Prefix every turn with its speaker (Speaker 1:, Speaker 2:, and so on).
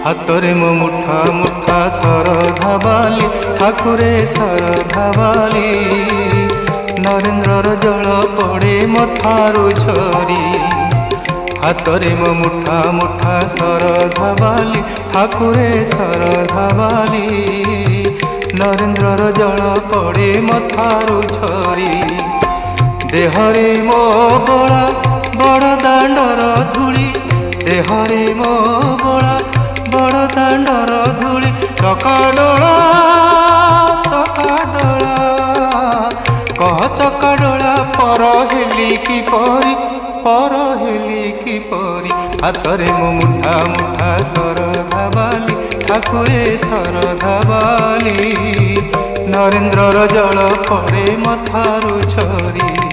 Speaker 1: हातरे मो मुठा मुठा सरधा बाली ठाकुरे सरधा बाली नरेंद्र जल पड़े मथारू झरी हातरे मो मुठा मुठा सरधा बाली ठाकुरे सरधा बाली नरेंद्र जल पड़े मथारू झरी देहरे मो बड़ा बड़ दांडर धूली देहरे मो बड़ा बड़ दांडर धूली चकाडोला कह चकाडोला पर हेली की परी हातरे मो मुठा मुठा सरधा बाली ठाकुरे सरधा बाली नरेंद्र जल पड़े मथारू झरी।